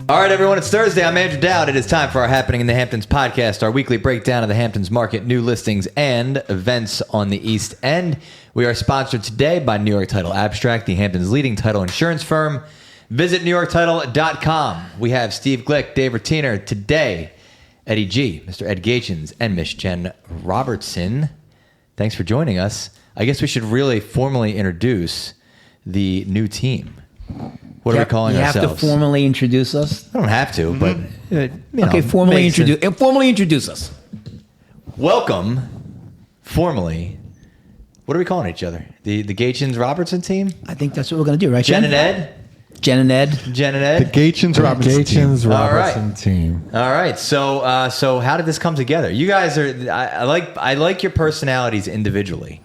All right, everyone, it's Thursday. I'm Andrew Dowd. It is time for our Happening in the Hamptons podcast, our weekly breakdown of the Hamptons market, new listings, and events on the East End. We are sponsored today by New York Title Abstract, the Hamptons' leading title insurance firm. Visit NewYorkTitle.com. We have Steve Glick, Dave Rutiner, today, Eddie G, Mr. Ed Gaetjens, and Miss Jen Robertson. Thanks for joining us. I guess we should really formally introduce the new team. What are we calling ourselves? You have to formally introduce us? I don't have to, but... okay, formally introduce us. Welcome, formally... What are we calling each other? The Gaetjens-Robertson team? I think that's what we're going to do, right, Jen and Ed? Jen and Ed. Jen and Ed? The Gaetjens-Robertson team. All right. So how did this come together? You guys are... I like your personalities individually.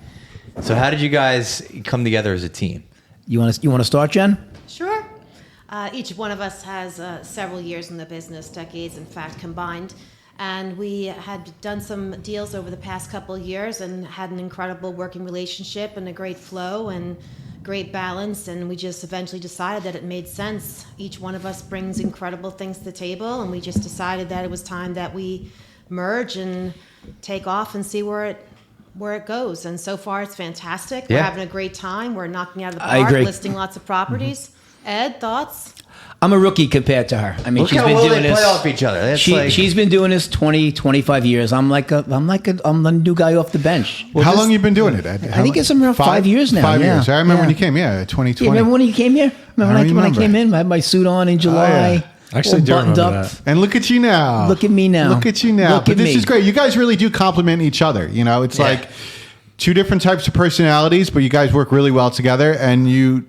So how did you guys come together as a team? You want to start, Jen? Sure. Each one of us has several years in the business, decades in fact combined, and we had done some deals over the past couple of years and had an incredible working relationship and a great flow and great balance, and we just eventually decided that it made sense. Each one of us brings incredible things to the table, and we just decided that it was time that we merge and take off and see where it goes. And so far it's fantastic. We're having a great time. We're knocking out of the park, listing lots of properties. Ed, thoughts? I'm a rookie compared to her. I mean, she's been doing this. Play off each other. She's been doing this 20, 25 years. I'm the new guy off the bench. Well, how long you been doing it, Ed? I think it's around 5 years now. 5 years. I remember when you came, 2020. Yeah, remember when you came here? Remember when I came in? I had my suit on in July. Oh, yeah. Actually, do remember that. And look at you now. Look at me now. But this is great. You guys really do complement each other. You know, it's like two different types of personalities, but you guys work really well together, and you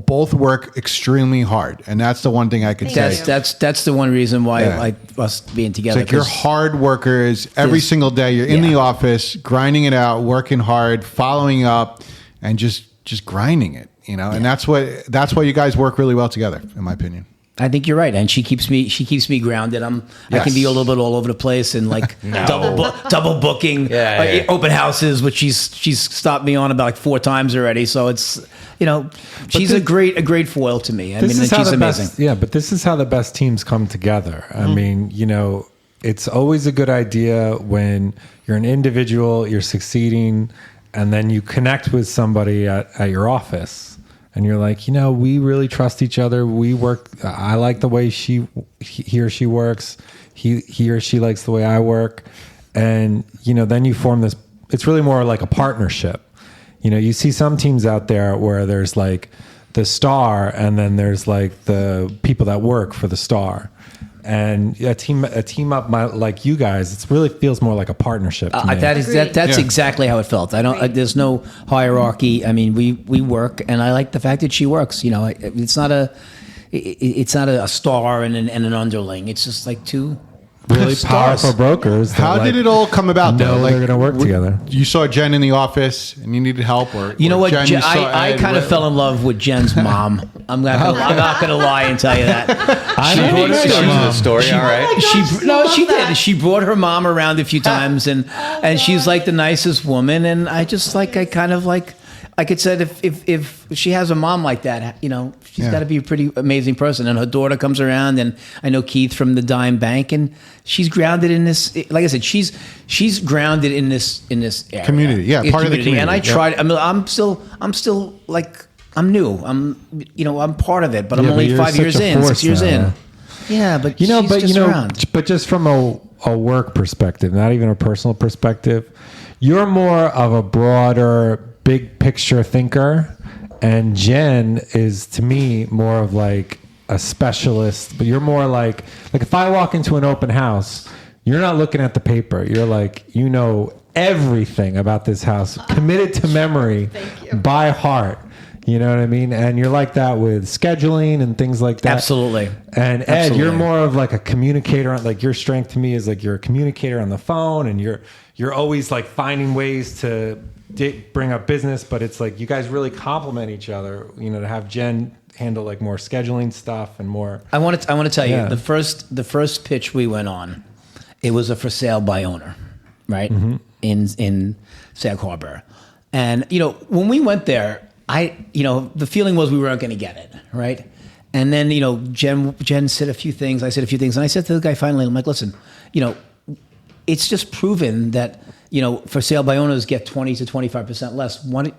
both work extremely hard, and that's the one thing I could say. That's the one reason why us being together. It's like you're hard workers every single day. You're in the office, grinding it out, working hard, following up, and just grinding it. You know, and that's why you guys work really well together, in my opinion. I think you're right, and she keeps me grounded. I can be a little bit all over the place and like double booking open houses, which she's stopped me on about like 4 times already. So it's she's a great foil to me. I mean, she's amazing. But this is how the best teams come together. I mean, it's always a good idea when you're an individual, you're succeeding, and then you connect with somebody at your office. And you're like, we really trust each other. We work. I like the way he or she works. He or she likes the way I work. And, then you form this. It's really more like a partnership. You see some teams out there where there's like the star and then there's like the people that work for the star. And a team up like you guys, it really feels more like a partnership to me. That's exactly how it felt. There's no hierarchy. I mean, we work, and I like the fact that she works. It's not a star and an underling. It's just like two really powerful brokers. How did it all come about? They're going to work together. You saw Jen in the office and you needed help, or what? Jen, I kind of fell in love with Jen's mom. I'm not going to lie and tell you that. She the story. All right. She did. She brought her mom around a few times, and she's like the nicest woman. And I just like I could say if she has a mom like that, she's got to be a pretty amazing person. And her daughter comes around, and I know Keith from the Dime Bank, and she's grounded in this. Like I said, she's grounded in this area. Community, part of the community. And I tried. I mean, I'm still like I'm new. I'm part of it, but I'm only 5 years in, 6 years in. Yeah, but she's just around. But just from a work perspective, not even a personal perspective, you're more of a broader, big picture thinker, and Jen is to me more of like a specialist. But you're more like if I walk into an open house, you're not looking at the paper. You're like everything about this house, committed to memory by heart. You know what I mean? And you're like that with scheduling and things like that. Absolutely. And Ed, you're more of like a communicator. Like your strength to me is like you're a communicator on the phone, and you're always like finding ways to bring up business. But it's like you guys really complement each other. To have Jen handle like more scheduling stuff and more. I want to tell you the first pitch we went on, it was a for sale by owner, right? Mm-hmm. In Sag Harbor, and when we went there. The feeling was we weren't going to get it, right? And then, Jen said a few things. I said a few things. And I said to the guy finally, I'm like, listen, it's just proven that, for sale by owners get 20 to 25% less. What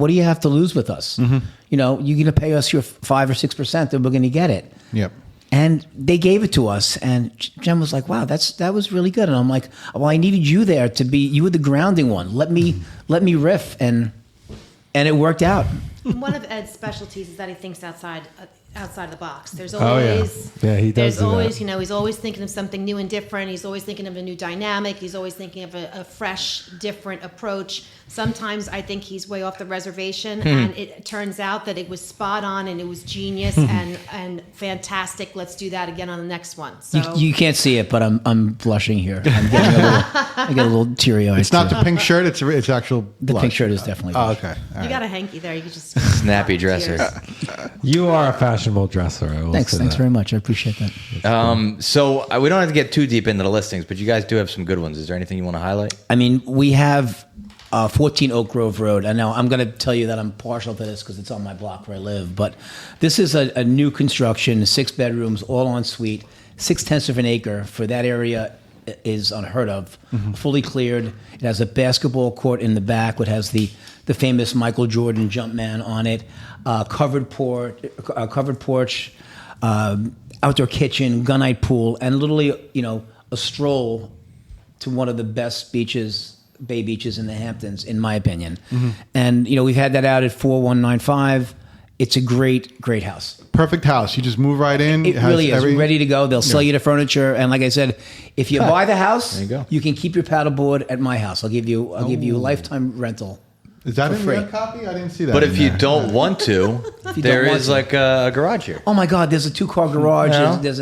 do you have to lose with us? Mm-hmm. You're going to pay us your 5 or 6%, and we're going to get it. Yep. And they gave it to us, and Jen was like, "Wow, that was really good." And I'm like, "Well, I needed you there to be. You were the grounding one. Let me riff, and it worked out." One of Ed's specialties is that he thinks outside the box. There's always, he does. There's do always, that. he's always thinking of something new and different. He's always thinking of a new dynamic. He's always thinking of a fresh, different approach. Sometimes I think he's way off the reservation, and it turns out that it was spot on and it was genius and fantastic. Let's do that again on the next one. So You can't see it, but I'm blushing here. I'm getting I get a little teary eyed. It's not the pink shirt. It's actual. The blush. pink shirt is definitely. Oh, blush. okay. All you right. got a hanky there. You could just Snappy dresser. You are a fashionable dresser. I will Thanks say very much. I appreciate that. So we don't have to get too deep into the listings, but you guys do have some good ones. Is there anything you want to highlight? I mean, we have 14 Oak Grove Road. And now I'm going to tell you that I'm partial to this because it's on my block where I live. But this is a new construction, 6 bedrooms, all en suite, 0.6 of an acre for that area is unheard of. Fully cleared. It has a basketball court in the back. It has the famous Michael Jordan Jumpman on it. Covered porch, outdoor kitchen, gunite pool, and literally, a stroll to one of the best bay beaches in the Hamptons, in my opinion. And, we've had that out at 4195. It's a great, great house. Perfect house. You just move right in. It has really is ready to go. They'll sell you the furniture. And like I said, if you buy the house, There you go. you can keep your paddleboard at my house. I'll give you a lifetime rental. Is that for in free. your copy? I didn't see that. But in if you there. don't want to, there don't want is to. like a garage here. Oh my God! There's a 2-car garage. No? There's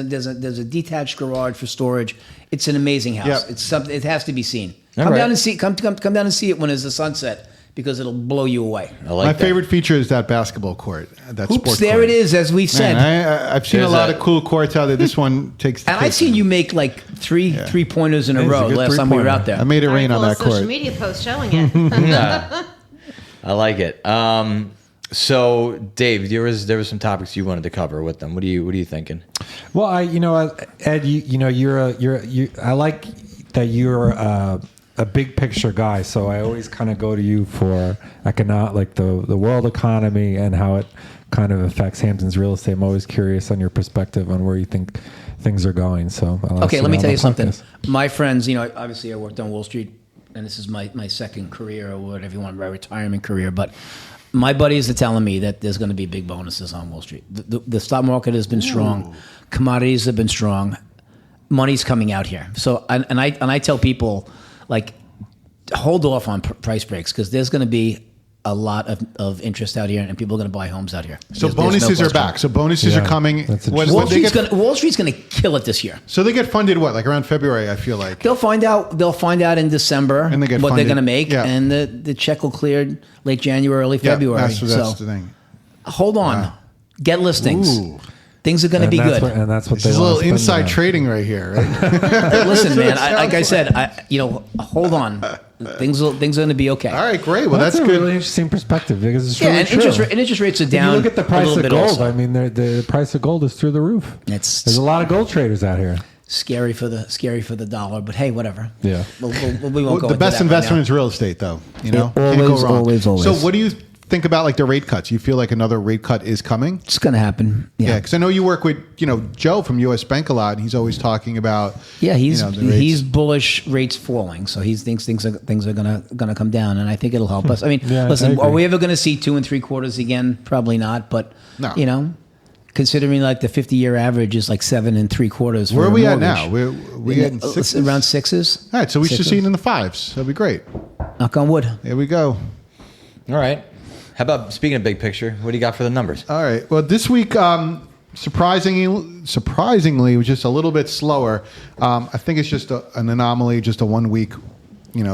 a detached garage for storage. It's an amazing house. Yep. It's something. It has to be seen. All Come right. down and see. Come down and see it when it's the sunset because it'll blow you away. I like My that. favorite feater is that basketball court. That Oops! sports There court. it is. As we said. Man, I've seen There's a lot a- of cool courts out there. This one takes. The and I've cake. seen you make like three pointers in a It's row. good Last time we were three-pointer. out there. I made it rain on Article, that social court. media post showing it. I like it. So, Dave, there was some topics you wanted to cover with them. What are you thinking? Well, Ed, I like that you're a big picture guy. So I always kind of go to you for the world economy and how it kind of affects Hampton's real estate. I'm always curious on your perspective on where you think things are going. So Okay, let me tell you something. My friends, obviously I worked on Wall Street, and this is my second career or whatever you want, my retirement career. But my buddies are telling me that there's going to be big bonuses on Wall Street. The stock market has been strong. Commodities have been strong. Money's coming out here. So, and I tell people, hold off on price breaks because there's going to be a lot of interest out here, and people are going to buy homes out here. So There's no bonuses are question. back. So bonuses Yeah, are coming. that's When interesting. they get- Wall Street's going to kill it this year. so they get funded around February? I feel like. They'll find out in December And they get what funded. they're going to make, Yeah. and the check will clear late January, early Yeah, February. that's so the thing. hold on, get listings. Ooh. Things are going to be good. And that's what This they is a want little to spend inside it on. trading right here, right? Listen, man. It Like I sounds said, hold on. Things are going to be okay. All right, great. Well, that's a good. really interesting perspective because it's Yeah, really and true. interest rates are If down. you look at the a price little of bit gold. also. I mean, the price of gold is through the roof. It's There's a lot of gold traders out here. scary for the dollar, but hey, whatever. Yeah. we won't go The into best that investment right is real estate, though. You know, Yeah, Can't go always, wrong. always. So, what do you think about the rate cuts? You feel like another rate cut is coming? It's going to happen. Yeah, because I know you work with Joe from U.S. Bank a lot. And he's always talking about He's the rates. he's bullish rates falling, so he thinks things are gonna come down, and I think it'll help us. I mean, Yeah, I listen, agree. are we ever gonna see 2 3/4 again? Probably not, but No. considering like the 50-year average is like 7 3/4. Where for are a we at mortgage. now? We getting sixes? Around 6s. All right, so we should Sixes. see it in the 5s. That'd be great. Knock on wood. There we go. All right. How about speaking of big picture? What do you got for the numbers? All right. Well, this week, surprisingly, it was just a little bit slower. I think it's just an anomaly, just a 1 week.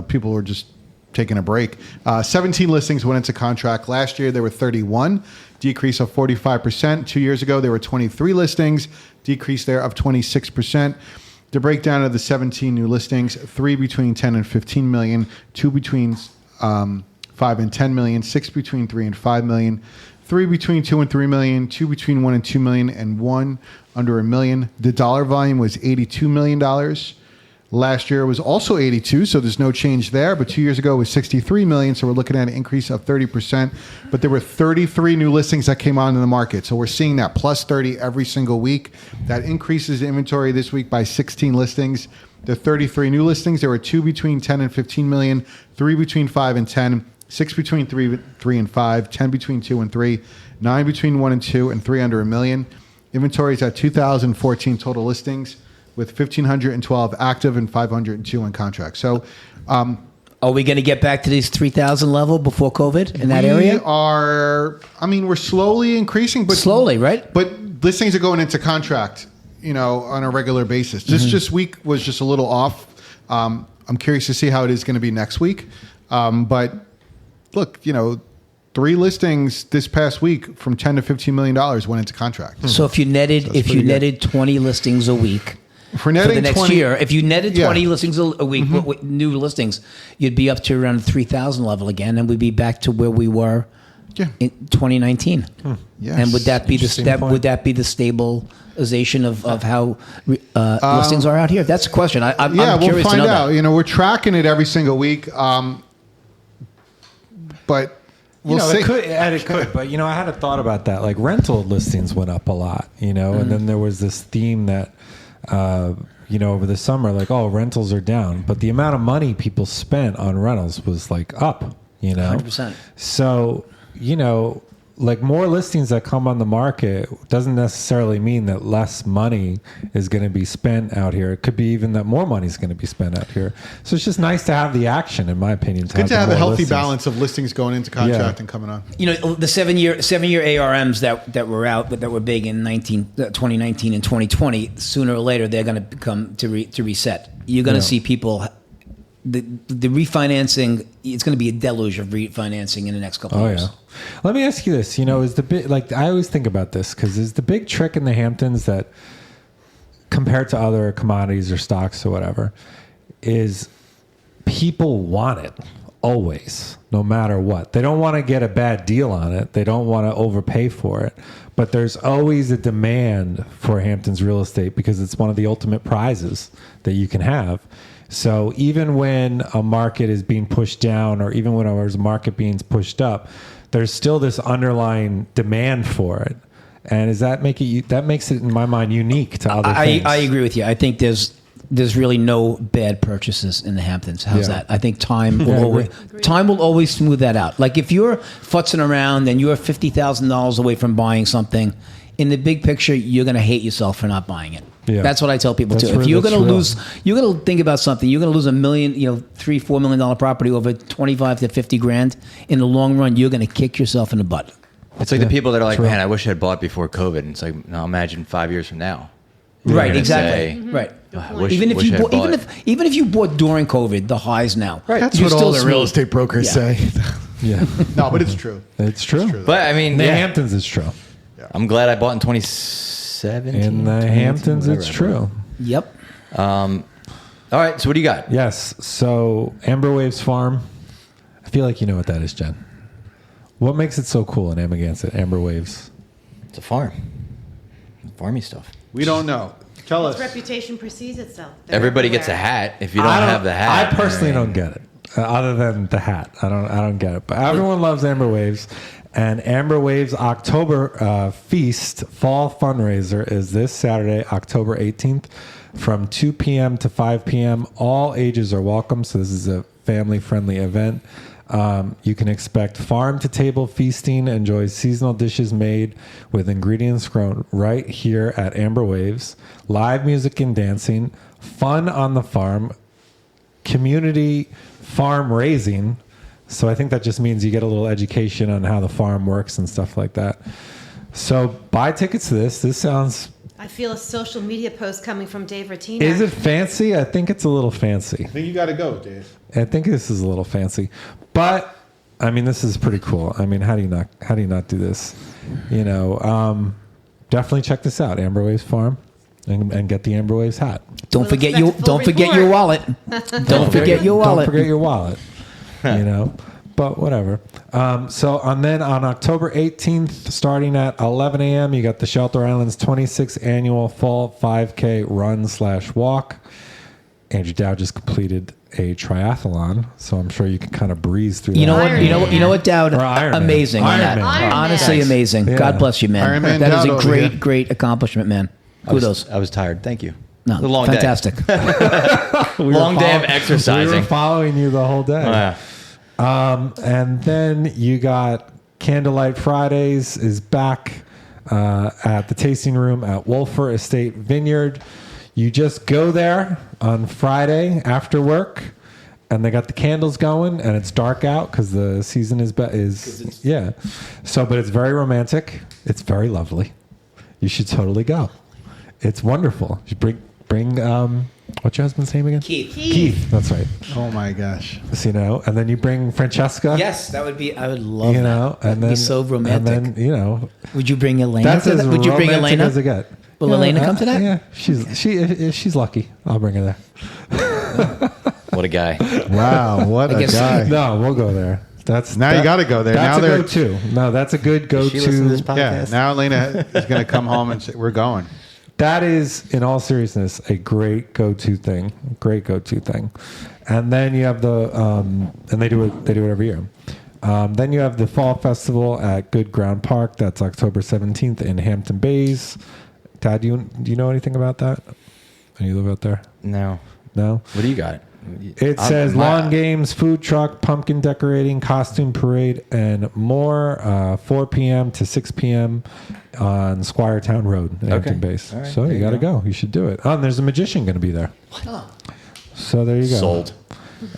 People were just taking a break. 17 listings went into contract. Last year, there were 31, decrease of 45%. 2 years ago, there were 23 listings, decrease there of 26%. The breakdown of the 17 new listings, 3 between 10 and 15 million, 2 between 5 and 10 million, 6 between 3 and 5 million, 3 between 2 and 3 million, 2 between 1 and 2 million, and 1 under $1 million. The dollar volume was $82 million. Last year was also 82, so there's no change there. But 2 years ago it was 63 million, so we're looking at an increase of 30%. But there were 33 new listings that came on in the market, so we're seeing that plus 30 every single week. That increases the inventory this week by 16 listings. The 33 new listings, there were 2 between 10 and 15 million, 3 between 5 and 10, 6 between 3 and 5, 10 between 2 and 3, 9 between 1 and 2, and 3 under $1 million. Inventory is at 2,014 total listings, with 1,512 active and 502 in contract. So, are we going to get back to this 3,000 level before COVID in that area? We're slowly increasing, but slowly, right? But listings are going into contract, on a regular basis. This week was just a little off. I'm curious to see how it is going to be next week. But look, 3 listings this past week from $10 to $15 million went into contract. So if you netted 20 listings a week. For the next 20, year, if you netted 20 listings a week, new listings, you'd be up to around the 3,000 level again, and we'd be back to where we were in 2019. Yes. And would that be the stabilization of how listings are out here? That's a question. I'm curious we'll find to know out. that. We're tracking it every single week, but we'll see. It could. But I had a thought about that. Like rental listings went up a lot, and then there was this theme that. Over the summer, rentals are down, but the amount of money people spent on rentals was up, 100%. So, more listings that come on the market doesn't necessarily mean that less money is going to be spent out here. It could be even that more money is going to be spent out here. So it's just nice to have the action, in my opinion. It's good to have a healthy balance of listings going into contract and coming on. The 7-year ARMs that were out, that were big in 2019 and 2020. Sooner or later, they're going to come to reset. You're going to see people. The refinancing, it's going to be a deluge of refinancing in the next couple of years. Let me ask you this, is the big, I always think about this, because is the big trick in the Hamptons that compared to other commodities or stocks or whatever, is people want it always, no matter what. They don't want to get a bad deal on it. They don't want to overpay for it. But there's always a demand for Hamptons real estate because it's one of the ultimate prizes that you can have. So even when a market is being pushed down, or even when there's a market being pushed up, there's still this underlying demand for it. And does that makes it, in my mind, unique to other things? I agree with you. I think there's really no bad purchases in the Hamptons. How's that? I think time will always smooth that out. Like if you're futzing around and you're $50,000 away from buying something, in the big picture, you're going to hate yourself for not buying it. Yeah. That's what I tell people too. If you're going to lose, you're going to think about something. You're going to lose $1 million, $3-4 million property over 25 to 50 grand. In the long run, you're going to kick yourself in the butt. It's like the people that are like, man, I wish I had bought before COVID. And it's like, now imagine 5 years from now. Right, exactly. Right. Even if you bought during COVID, the highs now. Right. That's what all the real estate brokers say. Yeah. No, but it's true. It's true. But I mean, the Hamptons is true. Yeah. I'm glad I bought in 2017. In the Hamptons, it's true. Yep. All right. So what do you got? Yes. So Amber Waves Farm. I feel like you know what that is, Jen. What makes it so cool in Amagansett, Amber Waves? It's a farm. Farmy stuff. We don't know. Tell us. Its reputation precedes itself. Everybody gets a hat. If you don't have the hat, I personally don't get it. Other than the hat, I don't get it. But everyone loves Amber Waves, and Amber Waves October Feast Fall Fundraiser is this Saturday, October 18th, from 2 p.m. to 5 p.m. All ages are welcome. So this is a family-friendly event. You can expect farm-to-table feasting. Enjoy seasonal dishes made with ingredients grown right here at Amber Waves. Live music and dancing. Fun on the farm. Community farm raising. So I think that just means you get a little education on how the farm works and stuff like that. So buy tickets to this. This sounds... I feel a social media post coming from Dave Ratina. Is it fancy? I think it's a little fancy. I think you got to go, Dave. I think this is a little fancy, but I mean, this is pretty cool. I mean, how do you not do this? Definitely check this out, Amber Waves Farm, and get the Amber Waves hat. Don't forget your wallet. Don't forget your wallet. Don't forget your wallet. but whatever. And then on October 18th, starting at 11 a.m., you got the Shelter Islands 26th annual fall 5K run/walk. Andrew Dow just completed a triathlon, so I'm sure you can kind of breeze through. You know that. what? You know what, Dowd? Or Iron Man. Amazing. on Iron that. Man. Honestly, Nice. amazing. Yeah. God bless you, man. Iron Man That is Dowd a over here. great accomplishment, man. Kudos. I was tired. Thank you. No, It was a long fantastic. Long day of We exercising. were following you the whole day. Oh, yeah. And then you got Candlelight Fridays is back at the tasting room at Wolfer Estate Vineyard. You just go there on Friday after work, and they got the candles going, and it's dark out because the season is yeah. So, but it's very romantic. It's very lovely. You should totally go. It's wonderful. You bring what's your husband's name again? Keith. That's right. Oh my gosh. So, and then you bring Francesca. Yes, that would be. I would love You that. know, That'd be so romantic. And then, Would you bring Elena? that's to as that? Would you bring romantic Elena? as it get. Will Elena come to that? Yeah, she's lucky. I'll bring her there. What a guy. Wow, what a guess- guy. No, we'll go there. Now you gotta go there. That's Now a they're- go-to. No, that's a good Does she listen to this go-to. podcast? Yeah, now Elena is going to come home and say, we're going. That is, in all seriousness, a great go-to thing. Great go-to thing. And then you have the, and they do it every year. Then you have the Fall Festival at Good Ground Park. That's October 17th in Hampton Bays. Dad, do you know anything about that? And you live out there? No. No? What do you got? It says lawn games, food truck, pumpkin decorating, costume parade, and more. 4 p.m. to 6 p.m. on Squiretown Road in Hampton Bays. All right, So there you you got to go. go. You should do it. Oh, and there's a magician going to be there. So there you go. Sold.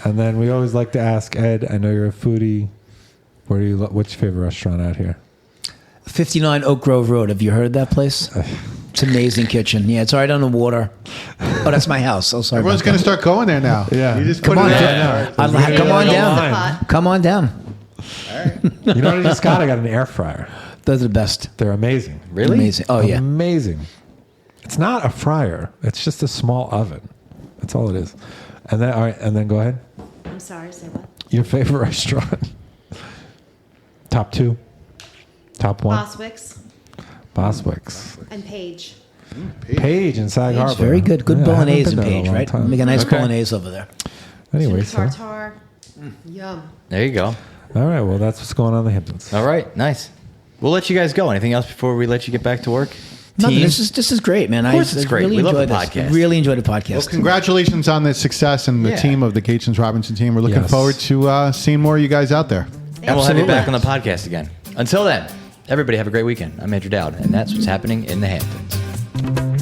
And then we always like to ask Ed. I know you're a foodie. What's your favorite restaurant out here? 59 Oak Grove Road. Have you heard of that place? It's an amazing kitchen. Yeah, it's right on the water. Oh, that's my house. Oh, sorry. Everyone's about going to that. start going there now. Yeah. You just Come put on, it down. in. Come on down. Pot. Come on down. You know what I just got? I got an air fryer. Those are the best. They're amazing. Really? Amazing. Oh, yeah. Amazing. It's not a fryer. It's just a small oven. That's all it is. And then, all right, and then go ahead. I'm sorry, say what? Your favorite restaurant? Top 2? Top 1? Boswick's Boswick's. and Page. Page in Sag Harbor. Very good. Good Yeah, I haven't bolognese been and there in a Page, long right? time. Make a nice Okay. bolognese over there. Anyway, Tuna so. tartare. Yum. There you go. All right, well, that's what's going on in the Hamptons. All right. Nice. We'll let you guys go. Anything else before we let you get back to work? Nothing. Team? This is great, man. Of course it's great. Really We love enjoyed the this. podcast. Really enjoyed the podcast. Well, congratulations on the success and the Yeah. team of the Gaetjens-Robertson team. We're looking Yes. forward to seeing more of you guys out there. And we'll have you Absolutely. back on the podcast again. Until then, everybody have a great weekend. I'm Andrew Dowd, and that's what's happening in the Hamptons.